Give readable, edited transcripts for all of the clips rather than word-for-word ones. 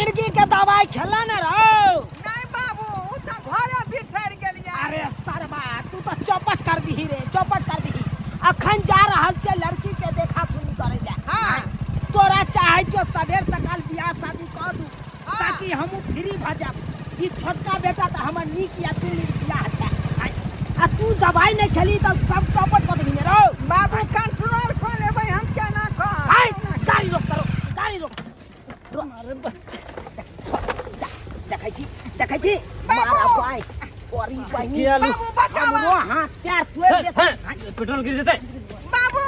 मिर्गी के दवाई खेला न रहो। नहीं बाबू उ त घरे बिसर गेलिए। अरे सरबा तू तो चौपट कर दी रे, चौपट कर दी। अखन जा रहल छे लड़की के देखा सुनी करे जा। हां तोरा चाहे जो सवेर सकाल बियाह शादी कर दू ताकि हम फ्री भ जाब। ई छोटका बेटा त हमर नीक या तू बियाह छे आ तू दवाई नहीं खेली तो सब चौपट कर दी रो। बाबू कंट्रोल खो लेबै हम केना क। हाय गाड़ी रोक करो, गाड़ी रोक। देखै छी मारा पाई सॉरी पाई बाबू बचाओ। हमरो हाथ पैर तोड़ देते। पेट्रोल गिर जेतै। बाबू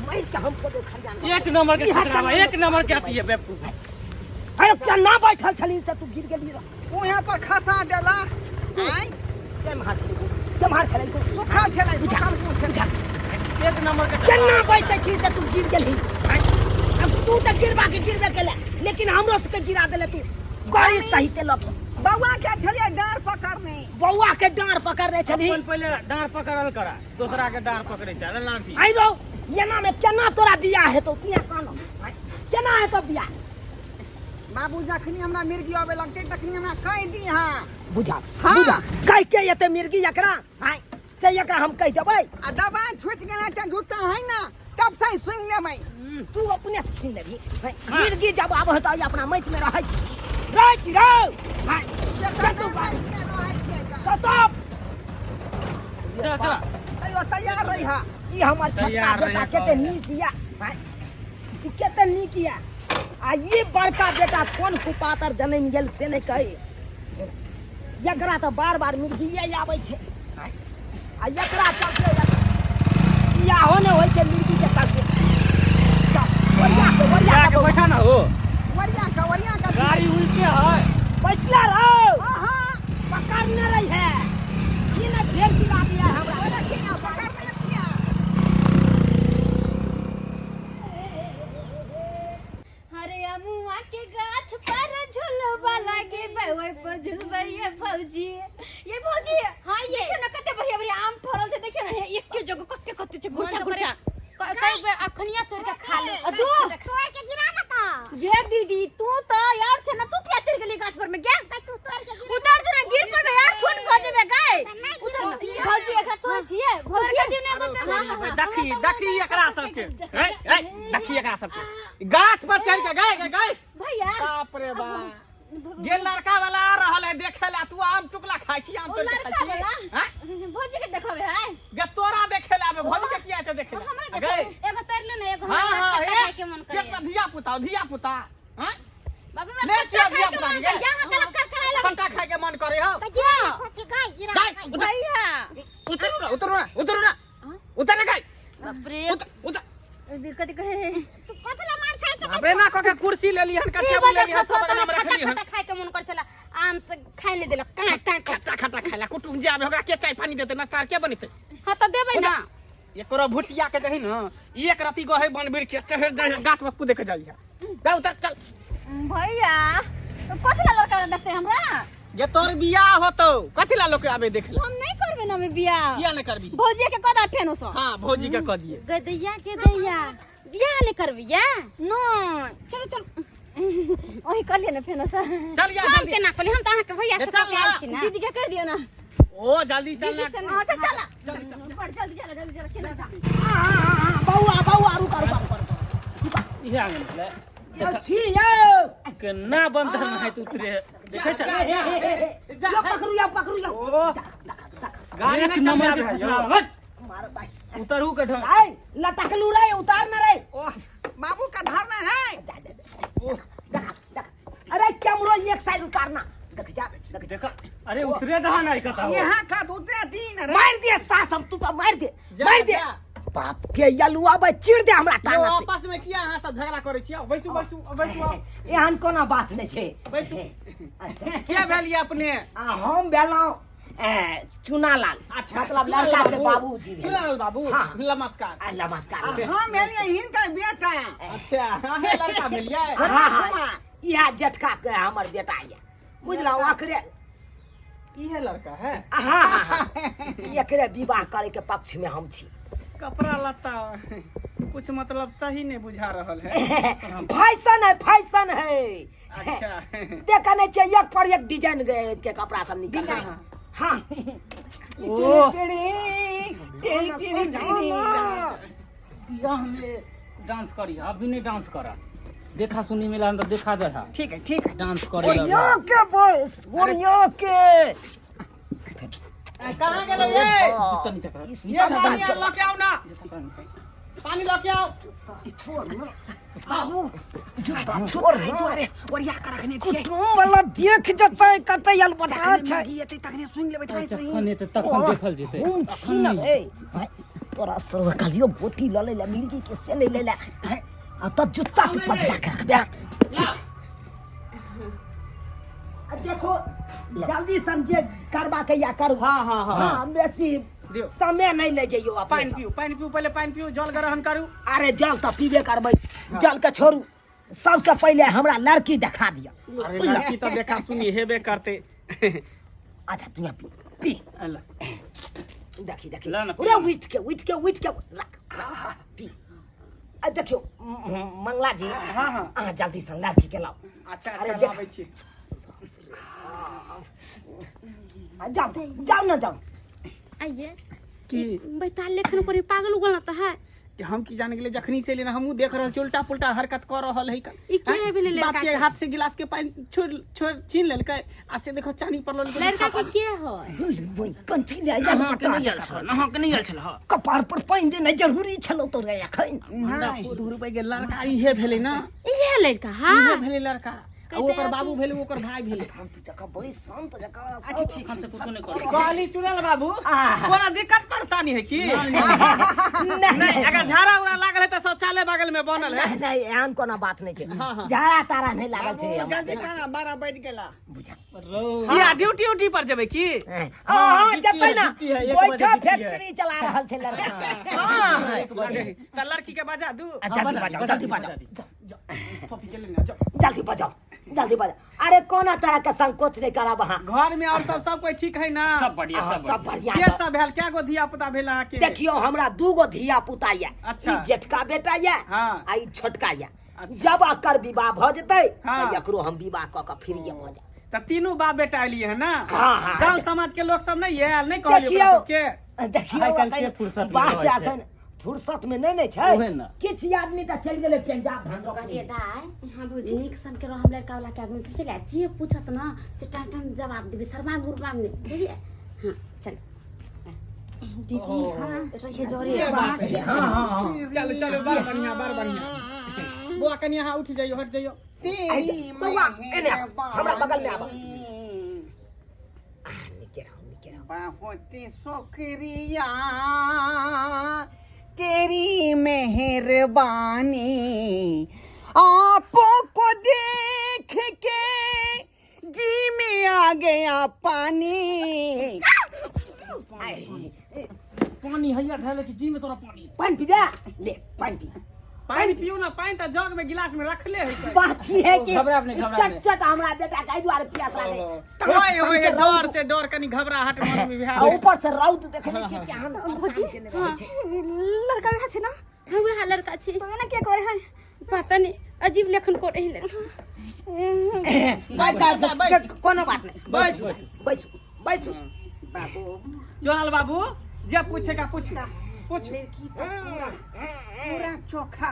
मैं के हमको देख जान। एक नंबर के खतरा बा, एक नंबर के आती है बेवकूफ। अरे क्या ना बैठल छली से तू गिर गेली रे। उ यहां पर खसा देला। आई जम हाथ छलै को सुखा छलै सुखा पूछ। एक नंबर के केना बैठे छी से तू गिर गेली। अब तू त गिरबा के गिरबे केले लेकिन हमरो से के गिरा देले तू। गाड़ी सही ते लक बौआ के छलिए डार पकड़ने। बौआ के डांर पकड़ने छली। अपन पहले डांर पकड़ल करा, दूसरा के डांर पकड़े छै लाठी। आई रो येना में केना तोरा बियाह हेतौ किया कानो केना हेतौ बियाह। बाबू जखनी हमरा मिर्गी आवे लगते तखनी हमरा कह दी हां। बुझा हाँ। बुझा कह के एते मिर्गी एकरा हाय से एकरा हम कह देबै। आ दबाई छूट गेना त जूता है ना तब से सुन लेबै। तू अपने सुन लेबी। मिर्गी जब आब हेतौ अपना मैट में रहै छी रो हाय से तू बात में रहै छियै त। कतौ चल चल अयो तैयार रही हा। ई हमर छोटका तैयार बेटा रहे केते नीक या हाय ई केते नीक या आ ये बड़का बेटा कोन कुपातर जन्म गेल से नहीं कही। एकरा तो बार बार मिर्गिए आबै छै आ एकरा चलते बियाहो ने होइ छै मिर्गी के चलते। वरिया के बैठा ना हो। वरिया का गाड़ी उल्टे है। बैसला रहो हां पकड़ने रही है ई ने ढेर गिरा दिया हमरा। ओरा किया पकड़ने छिया। अरे अमुआ के गाछ पर झुलवा लागे ओइ पर झुलवा ये भौजी हां ये देखियो ना कते बढ़िया बढ़िया आम फरल छै। देखियो ना एक के जगह कते कते छै गुच्छा गुच्छा कई बेर अखनिया तोड़ के खा ले। तू तोड़ के गिरा ना का ये दीदी तू तो यार छै ना तू क्या चढ़ गेली गाछ पर में क्या तू तोड़ के उतार जो ना गिर पड़बे यार छोट भ जेबे गाय उतार भौजी एकरा तोड़ छिए भौजी दिने देखी एकरा सबके देखी एकरा सबके गाछ पर चढ़ के गए भैया बाप रे बाप। गेल लड़का वाला आ रहल है देखे ला। तू आम टुकला खाई छी, आम तोड़ के खाई छी। हैं भौजी के देखबे है गे तोरा देखे ला भौजी के किया ते देखे ला गए। एगो तोड़ ले ना एगो हां हां खाए के मन करे के धिया पुता हैं बाबू ले चिया धिया पुता के यहां कलक कर करे लगे फंटा खाए के मन करे हो। क्या गाय गिरा भैया उतर ना गए बाप रे उतर कथि कहे तू कथला मार खाए के अबे ना को के कुर्सी ले लिहन का टेबल ले लिहन सब नाम रखली हन। खाए के मन कर चला आम से खाए ले देलक खट्टा खाला कुटुम जाबे ओकरा के चाय पानी देते नाश्ता के बनते। हां त देबै ना एकरो भुटिया के दही न एक राती गहे बनबीर के चढ़ गाछ में कूदे के जाइया। जा उतर चल भैया तो कथला लड़का देखते हमरा गे तोर बियाह होतो कथिला लोग के आबे देख ले। हम नहीं करबे ना में बियाह किया नहीं करबी। भौजी के कदा फेनो सो हां भौजी के क दिए गदैया के दैया बियाह नहीं करबी या नो चलो चल ओही कर लिए ना फेनो सो चल या हम जल्दी के ना कहली हम त अहाँ के भैया से चल कह के आइल छी ना दीदी के कह दियो ना ओ जल्दी चल ना अच्छा चला जल्दी चला खेला जा बौआ रुक इहे आ गेलै छी यो के ना बंधन है तू उतरे देखे छ पकड़ू या ओ गाड़ी एक नहीं नंबर चल के जाबे मारो भाई उतरू के ढंग आई लटकलू रे उतार ना रे। ओह बाबू का धरना है। अरे कैमरा एक साइड उतारना देख जा देख अरे उतरे दहा नहीं कहता हो यहां का दूसरे दिन रे मार दे साथ हम तू तो मार दे बाप के यलुआ बे चिड़ दे हमरा यो टांग पे। आपस में किया हां सब झगड़ा करे छियै बैसू एहन कोना बात नहीं छे। बैसू अच्छा क्या भेलिए अपने हम बेलौ चुनालाल अच्छा मतलब लड़का के बाबूजी चुनालाल बाबू हाँ। नमस्कार नमस्कार हम भेलिए हिनका बेटा। अच्छा हां है लड़का भेलिए हां यह जेठका के हमर बेटा ये बुझलौ आखरे इहे लड़का है हां एकरे विवाह करे के पक्ष में हम छी। कपड़ा लत्ता कुछ मतलब सही नहीं बुझा रहल है। फैशन है। अच्छा देखा नहीं चाहिए एक पर एक डिजाइन के कपड़ा सब निकल रहा है। हाँ बियाह में डांस करी, अभी नहीं डांस करा। देखा सुनी मिला तो देखा दे। ठीक है डांस करे बढ़िया के बॉस बढ़िया के कहाँ गेलो ये? जूता नीचे कर, ये पानी लेके आओ ना, पानी लेके आओ। बाबू छोड़ है तोरे ओरिया कर रखने छिए कुटुम वाला देख जतै कतै अलबटा छै। ये तखने सुन लेबै त जखन एते तखन देखल जेतै। घूम छी ना ए भाई तोरा सर्व कालियो बोटी ल ले मिर्गी के से ले ले आ त जूता के पजरा के रख दे। देखो जल्दी समझे करबा के या करू। हाँ बेसी दियो। समय नहीं ले जाइयो अपने पानी पियो पहले पानी पियो, जल ग्रहण करू। अरे जल तो पीबे करबै, जल के छोड़ू। सबसे पहले हमरा लड़की दिखा दिया। अरे लड़की तो देखा सुनी हेबे करते। अच्छा तू पी पी अल्लाह देखी देखी ला ना, पूरा उठ के रख पी। आ देखियो मंगला जी हाँ अहाँ जल्दी से लड़की के लाओ। अच्छा अरे अच्छा देख। लाबै छी। जाओ ना जाओ। आइए की बैताल लेखन पर पागल उगल त है। कि हम की जाने के लिए जखनी से लेना हमहू देख रहल छी उल्टा पुल्टा हरकत कर रहल है का। ई के भेले लड़का बाप के हाथ से गिलास के पानी छोड़ छीन लेलकै आ से देखो चानी पड़ल के लड़का के हो? वही कंटिन्यू आइल पटा नहा के नहीं आयल छल। कपार पर पानी देना जरूरी छलो तो रे अखन। 2 रुपए के लड़का इहे भेलै ना, ये लड़का इहे हां भेलै लड़का। आ ओकर बाबू भेलै, ओकर भाई भेलै। शांत जगह बड़ी शांत जगह। हम से कुछ नहीं कर। कहली चुनल बाबू कोनो दिक्कत परेशानी है की? नहीं नहीं अगर झाड़ा उड़ा लागल है तो शौचालय बगल में बनल है। नहीं एहन कोनो बात नहीं छै। हाँ। झाड़ा तारा नहीं लागल छै। जल्दी कर 12 बज गेला बुझा या ड्यूटी पर जेबै की? हां जतै ना ड्यूटी है, 1 बजे बैठा ड्यूटी है। फैक्ट्री चला रहल छै लड़का। हां त लड़की के बजा दू। जल्दी बजाओ पपी के लेना जाओ। जल्दी बजाओ। अरे कोना तरह के संकोच नहीं करब अहाँ। घर में और सब कोई ठीक है ना? सब बढ़िया सब बढ़िया। के सब भेल क्या गो धिया पुता भेल अहाँ के? देखियो हमरा 2 गो धिया पुता ये। अच्छा। ई जेठका बेटा ये हाँ। आ ई छोटका ये। अच्छा। जब एकर विवाह भ जेतै हाँ। त एकरो हम विवाह क के फ्रीए भ जाय। त तीनों बाप बेटा एलिए है ना? हाँ। गांव समाज के लोग सब नहीं है, नहीं कहलिए ओकरा सबके? देखियो आइ काल्हि के फुर्सत में बात रहै छै। एखन फुर्सत में नहीं छै। ओहे ना। किछ आदमी त चल गेलै पंजाब धंधो ये दाई हां भौजी निक सन के हम लड़का वाला के आदमी से ले जे पूछत ना से टन जवाब देबे शर्मा गुरबा में बुझिए। हां चल दीदी हां रहिए जोरे ये बात है। हाँ। चलो बार बढ़िया। बुआ कनी यहाँ उठ जाइयो, हट जाइयो। तेरी बउआ एने हमरा बगल में आबा। निके रहो। बहुत शुक्रिया तेरी मेहरबानी, आपको देख के जी में आ गया पानी। पानी हैया ढाले कि जी में तोरा पानी। पानी पीबे ले पानी पी। पानी पियो ना, पानी तो जग में गिलास में रखले है। बात ही है कि घबराब नहीं, घबराब नहीं। चट हमरा बेटा के दुआरे प्यास लागे। ओए डर से डर कनी घबराहट मन में आ बिहार। ऊपर से रौद देखने छी केहन भौजी लड़का भी छै ना? हां वह लड़का छै। तो ना क्या करे है पता नहीं अजीब लेखन को रही ले। कोनो बात नहीं। बैसू बाबू जोनाल बाबू जे पूछेगा पूछ। लड़की तो पूरा चोखा।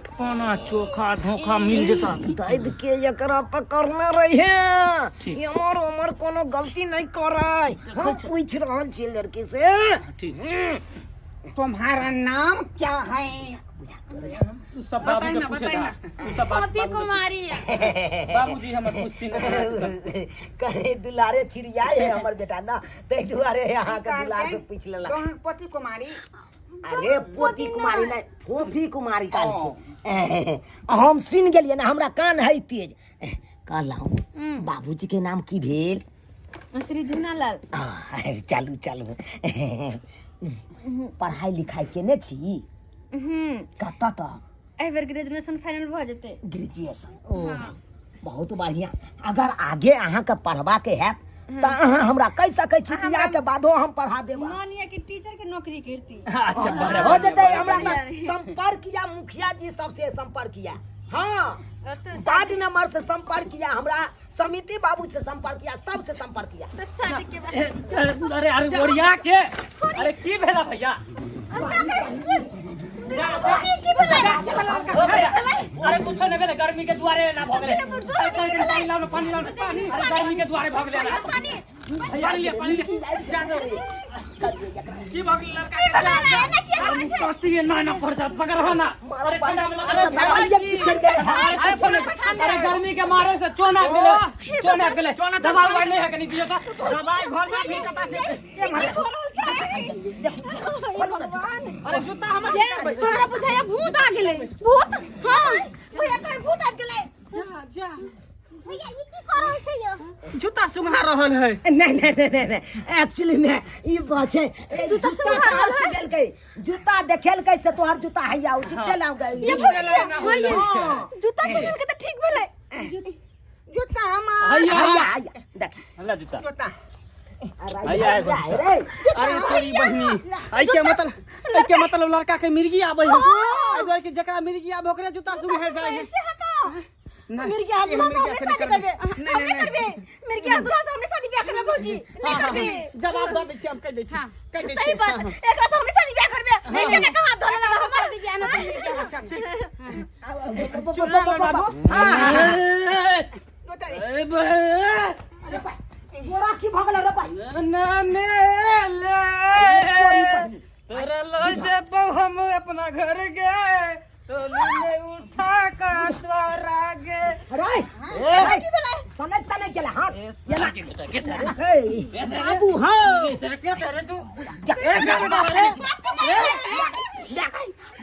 खाना चोखा धोखा मिल जेता। दैव के एकरा पकड़ने रही ठीक। है। हमर कोनो गलती नहीं करे। हम पूछ रहल छी लड़की से। ठीक। तुम्हारा नाम क्या है? सब बाबू के पूछेगा। सब पपी कुमारी बाबूजी हमें पूछती नहीं। कहे दुलारे छिड़ियाए है हमर बेटा ना ते दुआरे यहाँ का दुलार से पूछ लेला। तोहर पति कुमारी। अरे पोती कुमारी नहीं फोफी कुमारी काल छी। हम सुन गेलिए ना हमरा कान है तेज। कहलहु बाबूजी के नाम की भेल? श्री झुनालाल। चलू पढ़ाई लिखाई केने छी? कत त? एबर ग्रेजुएशन फाइनल भ जेते। ग्रेजुएशन बहुत बढ़िया। अगर आगे अहाँ के पढ़बा के हैत त अहाँ हमरा कह सकै छी बियाह के बादो हम पढ़ा देब मानिए कि टीचर के नौकरी करती अच्छा बड़े हो जते हमरा त संपर्क किया मुखिया जी सबसे संपर्क किया हाँ वार्ड नंबर से संपर्क किया हमरा समिति बाबू से संपर्क किया सबसे संपर्क किया तो शादी के बाद अरे अरे गोड़िया के अरे की भेला भैया अरे कुछ नहीं भेले गर्मी के दुआरे ना भगले पानी लाओ पानी लाओ अरे गर्मी के दुआरे भगले ना पानी ले जा दो की भगले लड़का के पति ना ना पड़ जात पकड़ हो ना अरे ठंडा में अरे गर्मी के मारे से चोना गेले दवाई वाले है कि नहीं दियो त दवाई घर में भी कता से अरे जूता हमरा बुझाया भूत आ गेले भूत हां भैया कहीं भूत आ गेले जा भैया ये की कर रहल छै यो जूता सुंघा रहल है नहीं एक्चुअली में ई बात है जूता सुंघा के जूता देखेलकै से तोहर जूता हैया उ जूते लाउ गई ये जूता सुन के त ठीक भेले जूता हमार हैया देख हल्ला जूता जूता रे अरे तेरी बहनी आई के मतलब लड़का के मिर्गी आबै है आई घर के जकरा मिर्गी आबै ओकरे जूता सुंघे जाय है मेरे के हाथ में शादी करबे नहीं करबे मेरे के हाथ से हमने शादी ब्याह करबे भौजी नहीं करबे जवाब दे छी हम कह दे छी कह दे छी सही बात एकरा से हमने शादी ब्याह करबे नहीं के कहां धोने लगा हमार शादी ब्याह ना अच्छा ठीक गोरा की भगल रे भाई तोरा लो जब हम अपना घर गए टोली में उठा का तोरा गे रे की भेलै समझ तने केला हां ये ना के बेटा के सारे बाबू हां सर के सारे तू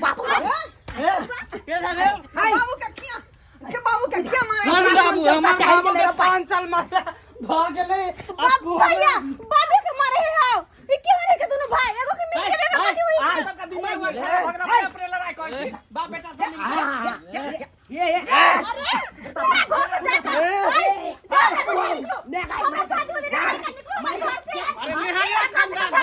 बाबू के सारे बाबू का क्या मारे हम बाबू हम बाबू के 5 साल मारा भाग गेले बाबू भैया बाबू के मारे है हां ई के मारे के दोनों भाई एगो के मिल के बेटा बाकी हुई आ सबका दिमाग में भगना अपने लड़ाई कर छी बाप बेटा से मिल ये अरे तुम्हारा घर से जाकर हम शादी हो जाए निकलो हमारे घर से अरे निहाया खानदान है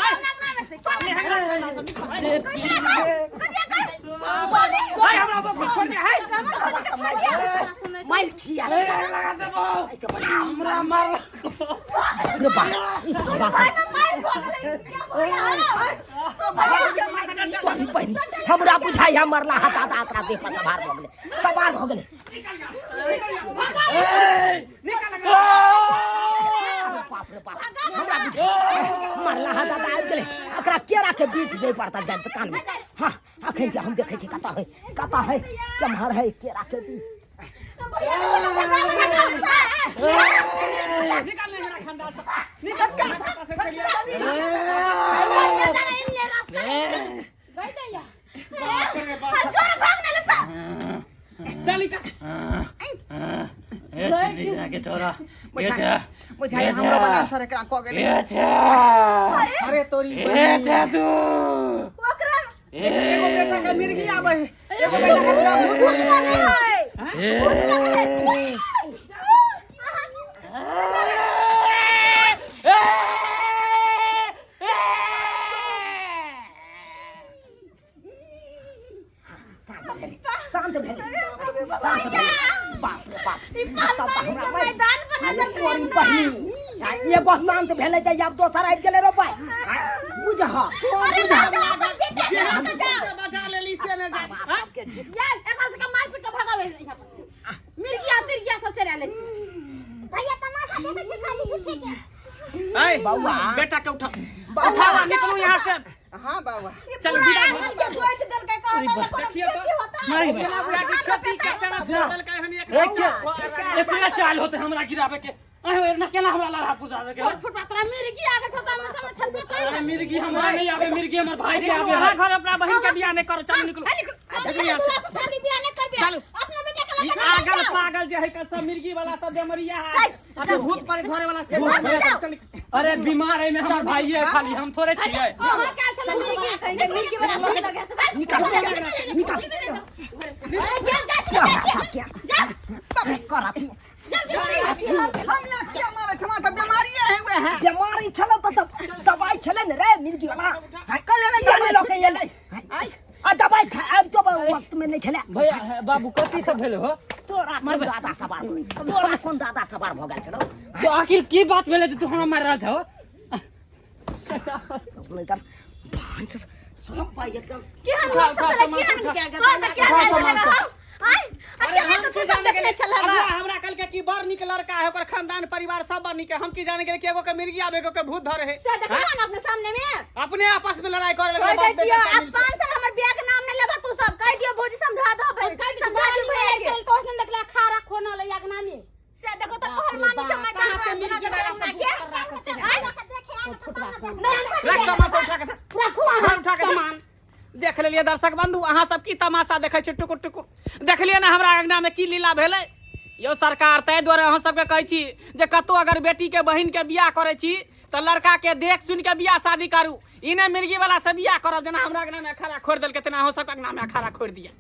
भाई हमरा बाप छोड़ दे है माइल खिया लगा दे ऐसे बना हमरा मार रे भाई इस बात तोरी बहनी हमरा बुझाई मरला हाथ आकरा दे पर सवार हो गेले बाप रे बाप हमरा बुझाई मरला हाथ आबि गेले एकरा केरा के बीट दे पड़ता जब कान में हां अखन जे हम देखे छी कता है केम्हर है केरा के बीट निकाल ले मेरा खानदान से निकल के से चलिए गई दैया बाप रे बाप जोर भागने लगा चली का ए के छोरा ये बुझाई हमरा बना सर का को गेले अरे तोरी ये तू ओकरा एगो बेटा के मिर्गी आबै एगो बेटा के पूरा भूत शांत भेले बाप रे बाप सब हमरा मैदान बना दे तोरी बहनी एगो शांत भेले जे अब दोसर आबि गेले रो भाई बुझहा बचा लेली से ने जा यार एकरा से मार पीट के भगावे यहां पर मिर्गिया तिरगिया सब चले आले भैया तमाशा देखे छी खाली झूठे के ए बाबा बेटा के उठावा निकलू यहां से हां बाबा चल विदा हो के जोइत दल के कहता देखिए तो होता नहीं बिना बुआ की खेती के चना बदल के हनी एक इतना चाल होते हमरा गिरावे के अहे ना केना हमरा लड़ा पुजावे के और फुटवा तोरा मिर्गी आगे छता में सब छल पे चल अरे मिर्गी हमरा नहीं आवे मिर्गी हमर भाई के आवे वहां घर अपना बहन के बियाह नहीं करो चल निकलो अपने दूल्हा से शादी ब्याह नहीं करबे चलो। अपना बेटा के लगा आगल पागल जे है का सब मिर्गी वाला सब बेमरिया है अबे भूत पर घरे वाला के चल अरे बीमार है में हमर भाई है खाली हम थोड़े छिए हां क्या चल मिर्गी वाला लोग लगा से निकाल जा करा हम ना क्या मारे क्षमा तो बीमारी है वे में नहीं खेला भैया बाबू कथी सब भेल हो तोरा कौन दादा सवार तोरा कौन दादा सवार भ गेल छलो तो आखिर की बात भेले तू हमरा मार रहल छौ सब एकदम भांच सब भाई एकदम केहन लोग सब लगे केहन क्या आई अरे अच्छा हम तो की सब जाने देखले गेले चला हमरा कल के की बड़ निक लड़का है ओकर खानदान परिवार सब बड़ निक है हम की जाने गेले कि एगो के मिर्गी आबे एगो के भूत धरे है से देखला ना अपने सामने में अपने आपस में लड़ाई करे कह लगे दे छियो अब 5 साल हमर बियाह के नाम नहीं लेबा तू सब कह दियो भौजी समझा दो भाई समझा दो भैया के तो उसने देखला खारा खोना ले यागना में से देखो तो पहर मामी के मैं कहां से मिर्गी वाला रख समोसा उठा के पूरा खुआ उठा के सामान देख लेलिए दर्शक बंधु अहाँ सब की तमाशा देखै छी टुकुर टुकुर देखलिए ना हमरा अंगना में की लीला भेलै यो सरकार तै दुआरे अहाँ सबके कहै छी जे कतो अगर बेटी के बहिन के बियाह करै छी तो लड़का के देख सुन के बियाह शादी करू ई ने मिर्गी वाला से बियाह करब जेना हमरा अंगना में अखाड़ा खोर देलकै तेना अहाँ सब अंगना में अखाड़ा खोर दिया